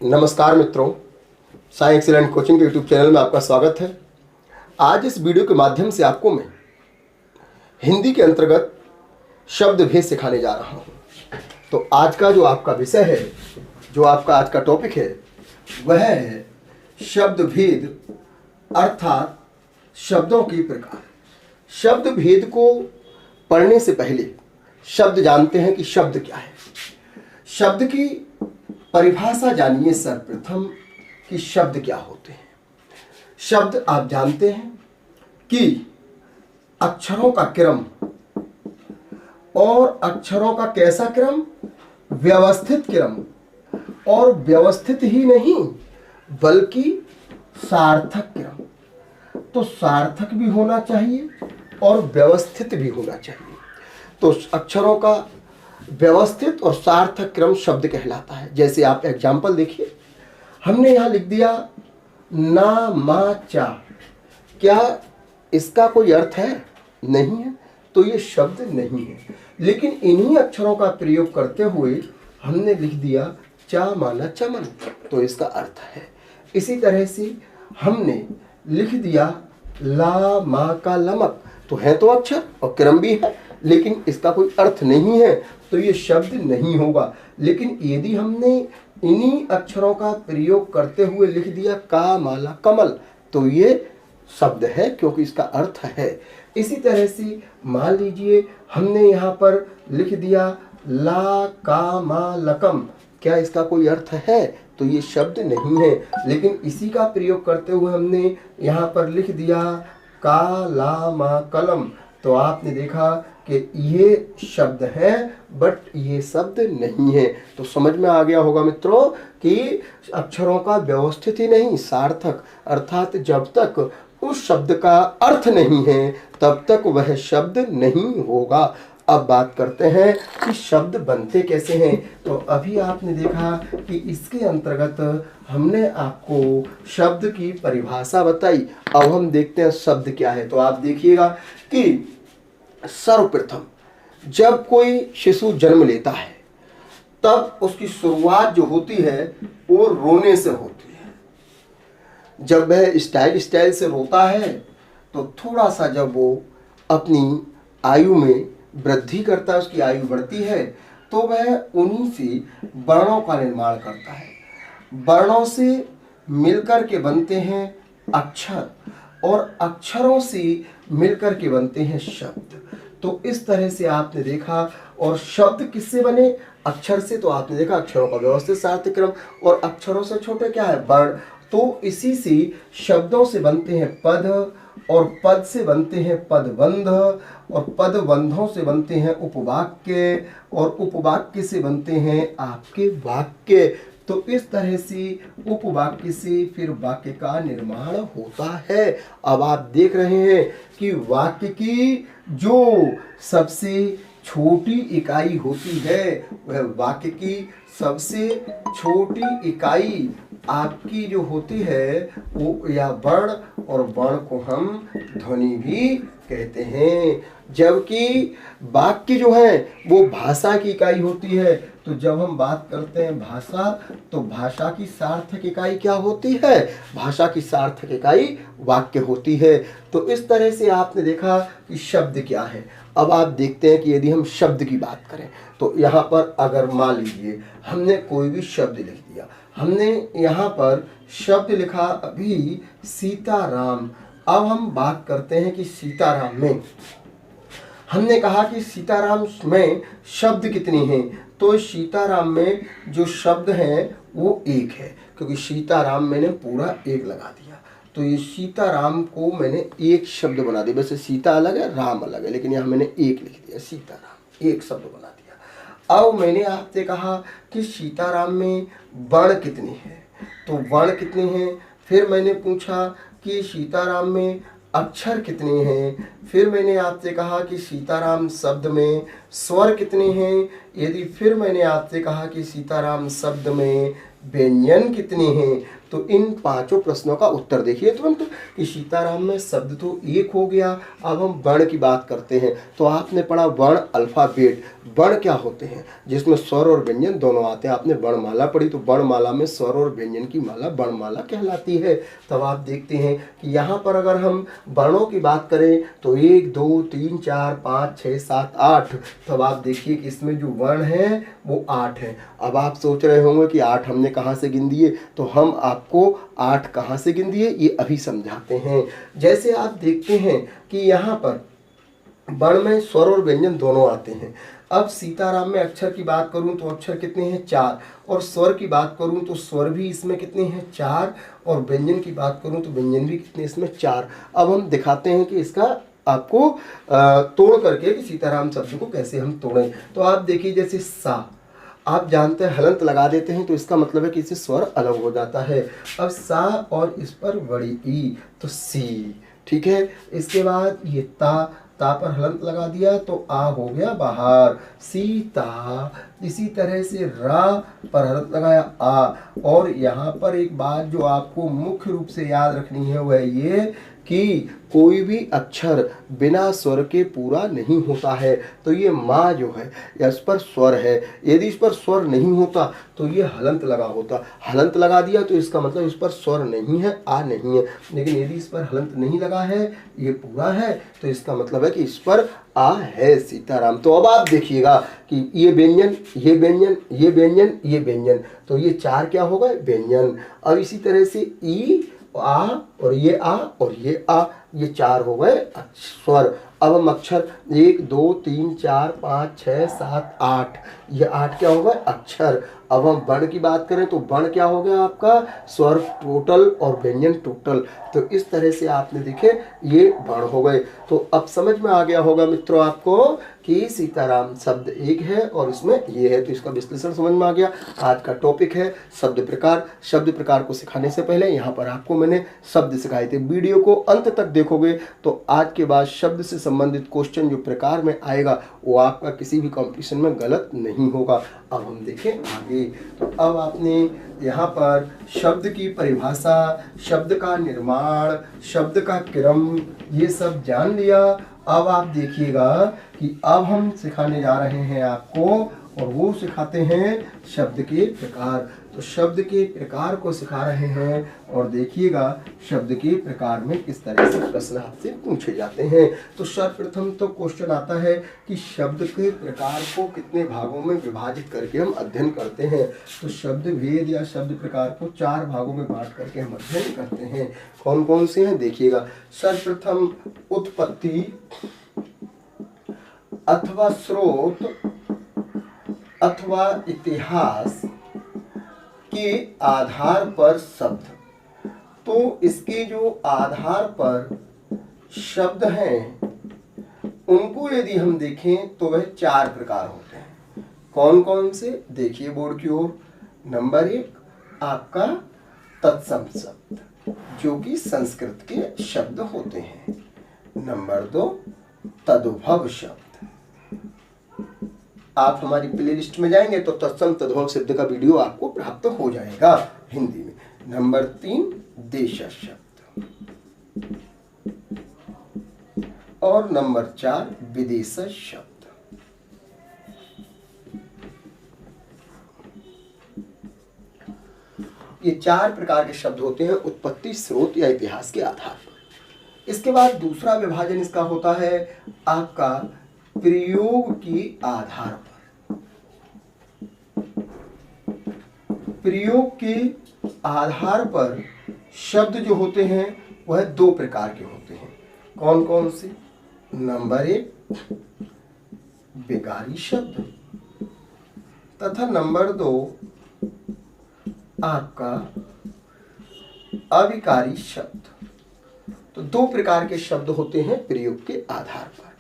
नमस्कार मित्रों, Sai excellent coaching के यूट्यूब चैनल में आपका स्वागत है। आज इस वीडियो के माध्यम से आपको मैं हिंदी के अंतर्गत शब्द भेद सिखाने जा रहा हूँ। तो आज का जो आपका विषय है, जो आपका आज का टॉपिक है, वह है शब्द भेद अर्थात शब्दों की प्रकार। शब्द भेद को पढ़ने से पहले शब्द जानते हैं कि शब्द क्या है। शब्द की परिभाषा जानिए सर्वप्रथम कि शब्द क्या होते हैं। शब्द आप जानते हैं कि अक्षरों का क्रम, और अक्षरों का कैसा क्रम? व्यवस्थित क्रम, और व्यवस्थित ही नहीं बल्कि सार्थक क्रम। तो सार्थक भी होना चाहिए और व्यवस्थित भी होना चाहिए। तो अक्षरों का व्यवस्थित और सार्थक क्रम शब्द कहलाता है। जैसे आप एग्जाम्पल देखिए, हमने यहाँ लिख दिया ना मा चा। क्या इसका कोई अर्थ है? नहीं है, तो ये शब्द नहीं है। लेकिन इन्हीं अक्षरों का प्रयोग करते हुए हमने लिख दिया चा माना चमन, तो इसका अर्थ है। इसी तरह से हमने लिख दिया ला मा का लमक, तो है तो अक्षर और क्रम भी है, लेकिन इसका कोई अर्थ नहीं है, तो ये शब्द नहीं होगा। लेकिन यदि हमने इन्हीं अक्षरों का प्रयोग करते हुए लिख दिया का माला कमल, तो ये शब्द है, क्योंकि इसका अर्थ है। इसी तरह से मान लीजिए हमने यहाँ पर लिख दिया ला का मा लकम, क्या इसका कोई अर्थ है? तो ये शब्द नहीं है। लेकिन इसी का प्रयोग करते हुए हमने यहाँ पर लिख दिया का ला मा कलम, तो आपने देखा कि ये शब्द है, बट ये शब्द नहीं है। तो समझ में आ गया होगा मित्रों कि अक्षरों का व्यवस्थित ही नहीं सार्थक, अर्थात जब तक उस शब्द का अर्थ नहीं है तब तक वह शब्द नहीं होगा। अब बात करते हैं कि शब्द बनते कैसे हैं। तो अभी आपने देखा कि इसके अंतर्गत हमने आपको शब्द की परिभाषा बताई। अब हम देखते हैं शब्द क्या है। तो आप देखिएगा कि सर्वप्रथम जब कोई शिशु जन्म लेता है तब उसकी शुरुआत जो होती है वो रोने से होती है। जब वह स्टाइल से रोता है तो थोड़ा सा जब वो अपनी आयु में वृद्धि करता है, उसकी आयु बढ़ती है, तो वह उन्हीं से वर्णों का निर्माण करता है। वर्णों से मिलकर के बनते हैं अक्षर, और अक्षरों से मिलकर के बनते हैं शब्द। तो इस तरह से आपने देखा। और शब्द किससे बने? अक्षर से। तो आपने देखा अक्षरों का व्यवस्थित सार्थक क्रम, और अक्षरों से छोटे क्या है? वर्ण। तो इसी से शब्दों से बनते हैं पद, और पद से बनते हैं पदबंध, और पदबंधों से बनते हैं उपवाक्य, और उपवाक्य से बनते हैं आपके वाक्य। तो इस तरह से उपवाक्य से फिर वाक्य का निर्माण होता है। अब आप देख रहे हैं कि वाक्य की जो सबसे छोटी इकाई होती है, वह वाक्य की सबसे छोटी इकाई आपकी जो होती है वो या वर्ण, और वर्ण को हम ध्वनि भी कहते हैं। जबकि वाक्य जो है वो भाषा की इकाई होती है। तो जब हम बात करते हैं भाषा, तो भाषा की सार्थक इकाई क्या होती है? भाषा की सार्थक इकाई वाक्य होती है। तो इस तरह से आपने देखा कि शब्द क्या है। अब आप देखते हैं कि यदि हम शब्द की बात करें, तो यहाँ पर अगर मान लीजिए हमने कोई भी शब्द लिख दिया, हमने यहाँ पर शब्द लिखा अभी सीताराम। अब हम बात करते हैं कि सीताराम में हमने कहा कि सीताराम में शब्द कितने हैं? तो सीताराम में जो शब्द हैं वो एक है, क्योंकि सीताराम मैंने पूरा एक लगा दिया। तो ये सीताराम को मैंने एक शब्द बना दिया। वैसे सीता अलग है, राम अलग है, लेकिन यहाँ मैंने एक लिख दिया, सीताराम एक शब्द बना दिया। अब मैंने आपसे कहा कि सीताराम में वर्ण कितने हैं? तो वर्ण कितने हैं? फिर मैंने पूछा कि सीताराम में अक्षर कितने हैं? फिर मैंने आपसे कहा कि सीताराम शब्द में स्वर कितने हैं? यदि फिर मैंने आपसे कहा कि सीताराम शब्द में व्यंजन कितने हैं? तो इन पांचों प्रश्नों का उत्तर देखिए तुरंत कि सीताराम में शब्द तो एक हो गया। अब हम वर्ण की बात करते हैं। तो आपने पढ़ा वर्ण अल्फाबेट। वर्ण क्या होते हैं? जिसमें स्वर और व्यंजन दोनों आते हैं। आपने वर्णमाला पढ़ी, तो वर्णमाला में स्वर और व्यंजन की माला वर्णमाला कहलाती है। तब आप देखते हैं कि यहाँ पर अगर हम वर्णों की बात करें तो 1 2 3 4 5 6 7 8। तब आप देखिए कि इसमें जो वर्ण है वो 8 है। अब आप सोच रहे होंगे कि 8 हमने कहाँ से गिन दिए, तो हम आपको 8 कहाँ से गिन दिए ये अभी समझाते हैं। जैसे आप देखते हैं कि यहाँ पर वर्ण में स्वर और व्यंजन दोनों आते हैं। अब सीताराम में अक्षर की बात करूं तो अक्षर कितने हैं? 4। और स्वर की बात करूं तो स्वर भी इसमें कितने हैं? 4। और व्यंजन की बात करूं तो व्यंजन भी कितने इसमें? 4। अब हम दिखाते हैं कि इसका आपको तोड़ करके कि सीताराम शब्द को कैसे हम तोड़ें। तो आप देखिए जैसे सा, आप जानते हैं हलंत लगा देते हैं तो इसका मतलब है कि इससे स्वर अलग हो जाता है। अब सा और इस पर बड़ी ई तो सी, ठीक है। इसके बाद ये ता पर हलंत लगा दिया तो आ हो गया बाहर, सीता। इसी तरह से रा पर हलंत लगाया आ। और यहाँ पर एक बात जो आपको मुख्य रूप से याद रखनी है वह ये कि कोई भी अक्षर बिना स्वर के पूरा नहीं होता है। तो ये माँ जो है इस पर स्वर है, यदि इस पर स्वर नहीं होता तो ये हलंत लगा होता। हलंत लगा दिया तो इसका मतलब इस पर स्वर नहीं है, आ नहीं है। लेकिन यदि इस पर हलंत नहीं लगा है, ये पूरा है, तो इसका मतलब है कि इस पर आ है सीताराम। तो अब आप देखिएगा कि ये व्यंजन, ये व्यंजन, ये व्यंजन, ये व्यंजन, तो ये 4 क्या हो गए? व्यंजन। अब इसी तरह से ई आ और ये आ और ये आ, ये 4 हो गए स्वर। अब हम अक्षर 1 2 3 4 5 6 7 8, ये 8 क्या हो गए? अक्षर। अब हम वर्ण की बात करें तो वर्ण क्या हो गया आपका? स्वर टोटल और व्यंजन टोटल। तो इस तरह से आपने देखे ये वर्ण हो गए। तो अब समझ में आ गया होगा मित्रों आपको कि सीताराम शब्द एक है और इसमें ये है, तो इसका विश्लेषण समझ में आ गया। आज का टॉपिक है शब्द प्रकार। शब्द प्रकार को सिखाने से पहले यहाँ पर आपको मैंने शब्द सिखाए थे। वीडियो को अंत तक देखोगे तो आज के बाद शब्द से संबंधित क्वेश्चन जो प्रकार में आएगा वो आपका किसी भी कंपटीशन में गलत नहीं होगा। अब हम देखें आगे। तो अब आपने यहाँ पर शब्द की परिभाषा, शब्द का निर्माण, शब्द का क्रम, ये सब जान लिया। अब आप देखिएगा कि अब हम सिखाने जा रहे हैं आपको, और वो सिखाते हैं शब्द के प्रकार। तो शब्द के प्रकार को सिखा रहे हैं और देखिएगा शब्द के प्रकार में किस तरह से प्रश्न आपसे पूछे जाते हैं। तो सर्वप्रथम तो क्वेश्चन आता है कि शब्द के प्रकार को कितने भागों में विभाजित करके हम अध्ययन करते हैं। तो शब्द भेद या शब्द प्रकार को 4 भागों में बांट करके हम अध्ययन करते हैं। कौन कौन से हैं देखिएगा। सर्वप्रथम उत्पत्ति अथवा स्रोत अथवा इतिहास के आधार पर शब्द। तो इसके जो आधार पर शब्द हैं उनको यदि हम देखें तो वह 4 प्रकार होते हैं। कौन कौन से देखिए बोर्ड की ओर। नंबर 1 आपका तत्सम शब्द जो कि संस्कृत के शब्द होते हैं। नंबर 2 तदुभव शब्द। आप हमारी प्लेलिस्ट में जाएंगे तो तत्सम तद्भव शब्द का वीडियो आपको प्राप्त हो जाएगा हिंदी में। नंबर 3 देश शब्द। और नंबर 4 विदेश शब्द। ये 4 प्रकार के शब्द होते हैं उत्पत्ति, स्रोत या इतिहास के आधार पर। इसके बाद दूसरा विभाजन इसका होता है आपका प्रयोग के आधार पर। प्रयोग के आधार पर शब्द जो होते हैं वह 2 प्रकार के होते हैं। कौन कौन से? नंबर 1 विकारी शब्द तथा नंबर 2 आपका अविकारी शब्द। तो 2 प्रकार के शब्द होते हैं प्रयोग के आधार पर।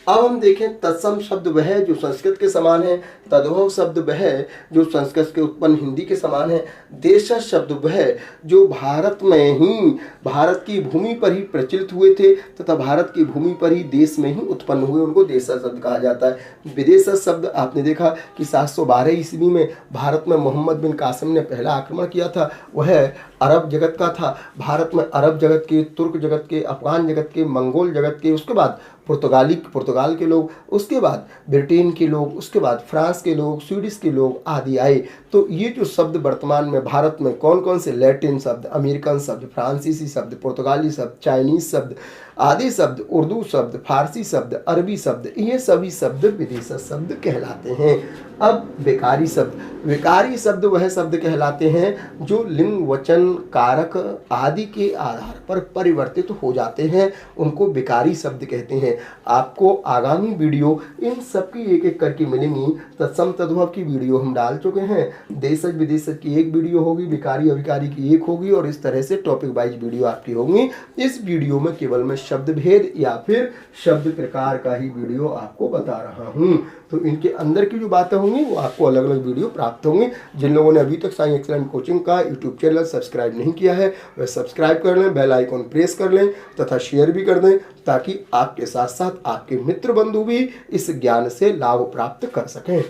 अब हम देखें तत्सम शब्द वह है जो संस्कृत के समान है, तद्भव शब्द वह है जो संस्कृत के उत्पन्न हिंदी के समान है, देशज शब्द वह जो भारत में ही, भारत की भूमि पर ही प्रचलित हुए थे तथा भारत की भूमि पर ही देश में ही उत्पन्न हुए, उनको देशज शब्द कहा जाता है। विदेशज शब्द आपने देखा कि 712 ईस्वी में भारत में मोहम्मद बिन कासिम ने पहला आक्रमण किया था, वह अरब जगत का था। भारत में अरब जगत के, तुर्क जगत के, अफगान जगत के, मंगोल जगत के, उसके बाद पुर्तगाल के लोग, उसके बाद ब्रिटेन के लोग, उसके बाद फ्रांस के लोग, स्वीडिश के लोग आदि आए। तो ये जो शब्द वर्तमान में भारत में कौन कौन से, लैटिन शब्द, अमेरिकन शब्द, फ्रांसीसी शब्द, पुर्तगाली शब्द, चाइनीज शब्द आदि शब्द, उर्दू शब्द, फारसी शब्द, अरबी शब्द, ये सभी शब्द विदेशज शब्द कहलाते हैं। अब विकारी शब्द वह शब्द कहलाते हैं जो लिंग, वचन, कारक आदि के आधार पर परिवर्तित हो जाते हैं, उनको विकारी शब्द कहते हैं। आपको आगामी वीडियो इन सब की एक एक करके मिलेंगी। तत्सम तद्भव की वीडियो हम डाल चुके हैं, देशज विदेशज की एक वीडियो होगी, विकारी अविकारी की एक होगी, और इस तरह से टॉपिक वाइज वीडियो आपकी होंगी। इस वीडियो में केवल मैं शब्द भेद या फिर शब्द प्रकार का ही वीडियो आपको बता रहा हूँ। तो इनके अंदर की जो बातें होंगी वो आपको अलग अलग वीडियो प्राप्त होंगी। जिन लोगों ने अभी तक साई एक्सीलेंट कोचिंग का यूट्यूब चैनल सब्सक्राइब नहीं किया है वह सब्सक्राइब कर लें, बेल आइकॉन प्रेस कर लें तथा शेयर भी कर दें, ताकि आपके साथ साथ आपके मित्र बंधु भी इस ज्ञान से लाभ प्राप्त कर सकें।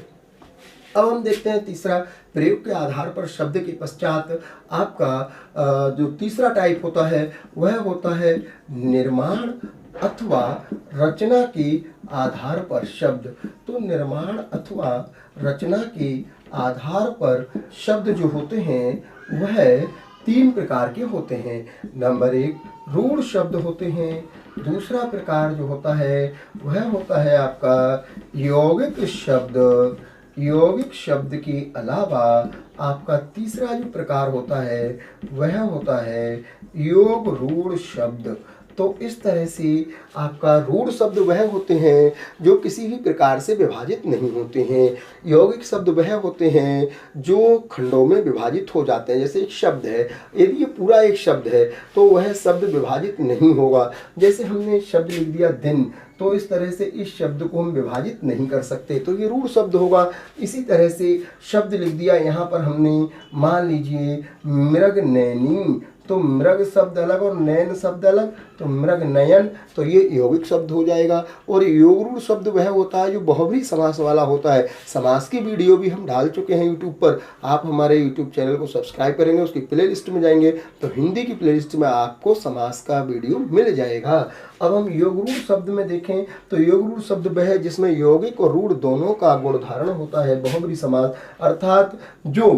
अब हम देखते हैं तीसरा, प्रयोग के आधार पर शब्द के पश्चात आपका जो तीसरा टाइप होता है वह होता है निर्माण अथवा रचना के आधार पर शब्द। तो निर्माण अथवा रचना के आधार पर शब्द जो होते हैं वह 3 प्रकार के होते हैं। नंबर 1 रूढ़ शब्द होते हैं, दूसरा प्रकार जो होता है वह होता है आपका यौगिक शब्द। यौगिक शब्द के अलावा आपका तीसरा जो प्रकार होता है वह होता है योग रूढ़ शब्द। तो इस तरह से आपका रूढ़ शब्द वह होते हैं जो किसी भी प्रकार से विभाजित नहीं होते हैं। यौगिक शब्द वह होते हैं जो खंडों में विभाजित हो जाते हैं। जैसे एक शब्द है, यदि ये पूरा एक शब्द है तो वह शब्द विभाजित नहीं होगा। जैसे हमने शब्द लिख दिया दिन, तो इस तरह से इस शब्द को हम विभाजित नहीं कर सकते, तो ये रूढ़ शब्द होगा। इसी तरह से शब्द लिख दिया यहाँ पर हमने, मान लीजिए मृग नैनी, तो मृग शब्द अलग और नयन शब्द अलग, तो मृग नयन, तो ये यौगिक शब्द हो जाएगा। और योग रूढ़ शब्द वह होता है जो बहुब्रीहि समास वाला होता है। समास की वीडियो भी हम डाल चुके हैं यूट्यूब पर। आप हमारे यूट्यूब चैनल को सब्सक्राइब करेंगे, उसकी प्ले लिस्ट में जाएंगे तो हिंदी की प्ले लिस्ट में आपको समास का वीडियो मिल जाएगा। अब हम योग रूढ़ शब्द में देखें तो योग रूढ़ शब्द वह है जिसमें यौगिक और रूढ़ दोनों का गुण धारण होता है। बहुब्रीहि समास अर्थात जो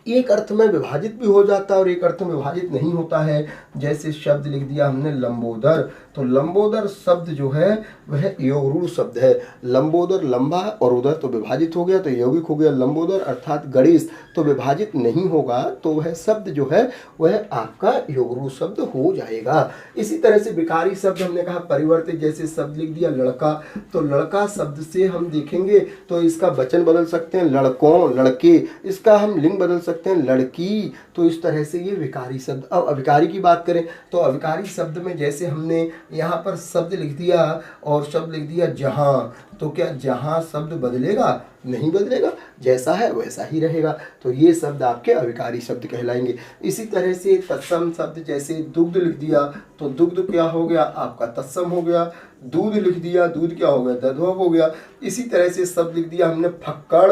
एक अर्थ में विभाजित भी हो जाता है और एक अर्थ में विभाजित नहीं होता है। जैसे शब्द लिख दिया हमने लंबोदर, तो लंबोदर शब्द जो है वह योग रूढ़ शब्द है। लंबोदर लंबा और उदर तो विभाजित हो गया तो यौगिक हो गया। लंबोदर अर्थात गणेश तो विभाजित नहीं होगा, तो वह शब्द जो है वह आपका योग रूढ़ शब्द हो जाएगा। इसी तरह से विकारी शब्द हमने कहा परिवर्तित, जैसे शब्द लिख दिया लड़का, तो लड़का शब्द से हम देखेंगे तो इसका वचन बदल सकते हैं लड़कों, लड़के, इसका हम लिंग बदल सकते हैं लड़की, तो इस तरह से ये विकारी शब्द। अब अविकारी की बात करें तो अविकारी शब्द में जैसे हमने यहाँ पर शब्द लिख दिया और शब्द लिख दिया जहाँ, तो क्या जहाँ शब्द बदलेगा? नहीं बदलेगा, जैसा है वैसा ही रहेगा। तो ये शब्द आपके अविकारी शब्द कहलाएंगे। इसी तरह से तत्सम शब्द, जैसे दुग्ध लिख दिया तो दुग्ध क्या हो गया? आपका तत्सम हो गया। दूध लिख दिया, दूध क्या हो गया? तद्भव हो गया। इसी तरह से शब्द लिख दिया हमने फक्कड़,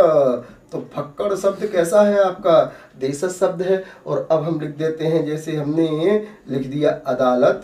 तो फक्कड़ शब्द कैसा है? आपका देशज शब्द है। और अब हम लिख देते हैं, जैसे हमने लिख दिया अदालत,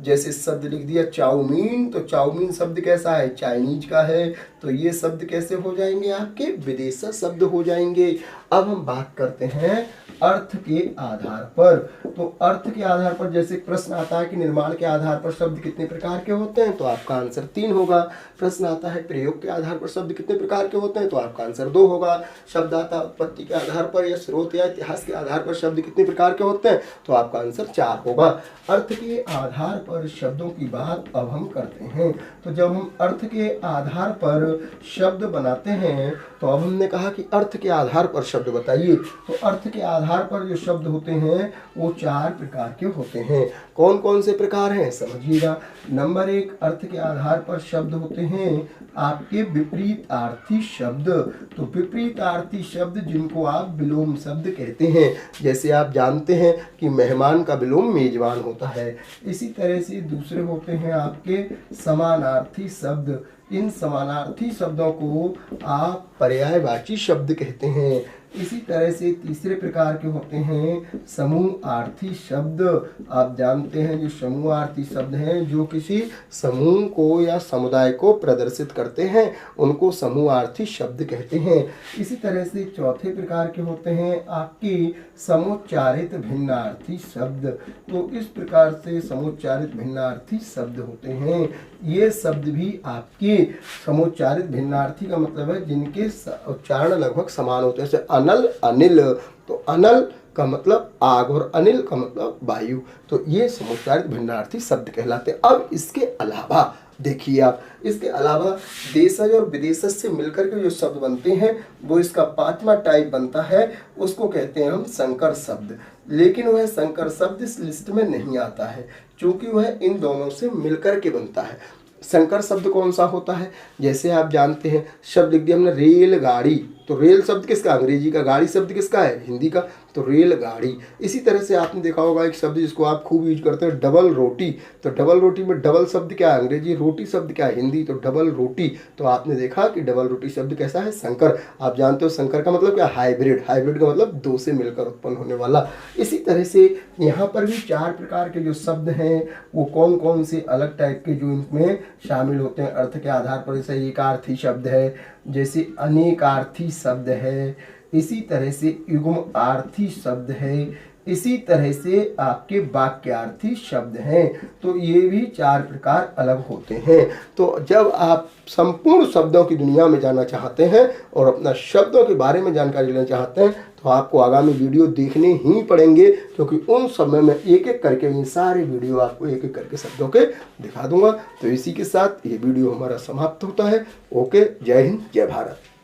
जैसे शब्द लिख दिया चाउमीन, तो चाउमीन शब्द कैसा है? चाइनीज का है। तो ये शब्द कैसे हो जाएंगे? आपके विदेशज शब्द हो जाएंगे। अब हम बात करते हैं अर्थ के आधार पर। तो अर्थ के आधार पर जैसे प्रश्न आता है कि निर्माण के आधार पर शब्द कितने प्रकार के होते हैं, तो आपका आंसर 3 होगा। प्रश्न आता है प्रयोग के आधार पर शब्द कितने प्रकार के होते हैं, तो आपका आंसर 2 होगा। शब्द आता है उत्पत्ति के आधार पर या स्रोत या या इतिहास के आधार पर शब्द कितने प्रकार के होते हैं, तो आपका आंसर 4 होगा। अर्थ के आधार पर शब्दों की बात अब हम करते हैं। तो जब हम अर्थ के आधार पर शब्द बनाते हैं, तो अब हमने कहा कि अर्थ के आधार पर शब्द बताइए। तो अर्थ के आधार पर जो शब्द होते हैं वो 4 प्रकार के होते हैं। कौन कौन से प्रकार हैं समझिएगा। नंबर 1, अर्थ के आधार पर शब्द होते हैं आपके विपरीतार्थी शब्द। तो विपरीतार्थी शब्द जिनको आप विलोम शब्द कहते हैं। जैसे आप जानते हैं कि मेहमान का विलोम मेजबान होता है। इसी तरह से दूसरे होते हैं आपके समानार्थी शब्द। इन समानार्थी शब्दों को आप पर्यायवाची शब्द कहते हैं। इसी तरह से तीसरे प्रकार के होते हैं समूहार्थी शब्द। आप जानते हैं जो समूहार्थी शब्द हैं जो किसी समूह को या समुदाय को प्रदर्शित करते हैं, उनको समूहार्थी शब्द कहते हैं। इसी तरह से चौथे प्रकार के होते हैं आपके समुच्चारित भिन्नार्थी शब्द। तो इस प्रकार से समुच्चारित भिन्नार्थी शब्द होते हैं। ये शब्द भी आपके समुच्चारित भिन्नार्थी का मतलब है जिनके उच्चारण लगभग समान होते हैं। जैसे अनल, अनिल, तो अनल का मतलब आग और अनिल का मतलब वायु। तो ये समुच्चारित भिन्नार्थी शब्द कहलाते हैं। अब इसके अलावा देखिए आप, इसके अलावा देशज और विदेशज से मिलकर के जो शब्द बनते हैं वो इसका 5वां टाइप बनता है, उसको कहते हैं हम संकर शब्द। लेकिन वह संकर शब्द इस लिस्ट में नहीं आता है क्योंकि वह इन दोनों से मिलकर के बनता है। संकर शब्द कौन सा होता है, जैसे आप जानते हैं शब्द लिख दिया हमने रेलगाड़ी। तो रेल शब्द किसका, अंग्रेजी का, गाड़ी शब्द किसका है, हिंदी का, तो रेलगाड़ी। इसी तरह से आपने देखा होगा एक शब्द जिसको आप खूब यूज करते हैं, डबल रोटी। तो डबल रोटी में डबल शब्द क्या है, अंग्रेजी, रोटी शब्द क्या है, हिंदी, तो डबल रोटी। तो आपने देखा कि डबल रोटी शब्द कैसा है, संकर। आप जानते हो संकर का मतलब क्या, हाइब्रिड। हाइब्रिड का मतलब 2 से मिलकर उत्पन्न होने वाला। इसी तरह से यहाँ पर भी 4 प्रकार के जो शब्द हैं वो कौन कौन से अलग टाइप के जो इनमें शामिल होते हैं अर्थ के आधार पर। जैसे एकार्थी शब्द है, जैसे अनेकार्थी शब्द है, इसी तरह से युग्मार्थी शब्द है, इसी तरह से आपके वाक्यार्थी शब्द हैं। तो ये भी 4 प्रकार अलग होते हैं। तो जब आप संपूर्ण शब्दों की दुनिया में जाना चाहते हैं और अपना शब्दों के बारे में जानकारी लेना चाहते हैं तो आपको आगामी वीडियो देखने ही पड़ेंगे, क्योंकि उन सब में मैं एक एक करके ये सारे वीडियो आपको एक एक करके शब्दों के दिखा दूंगा। तो इसी के साथ ये वीडियो हमारा समाप्त होता है। ओके, जय हिंद, जय भारत।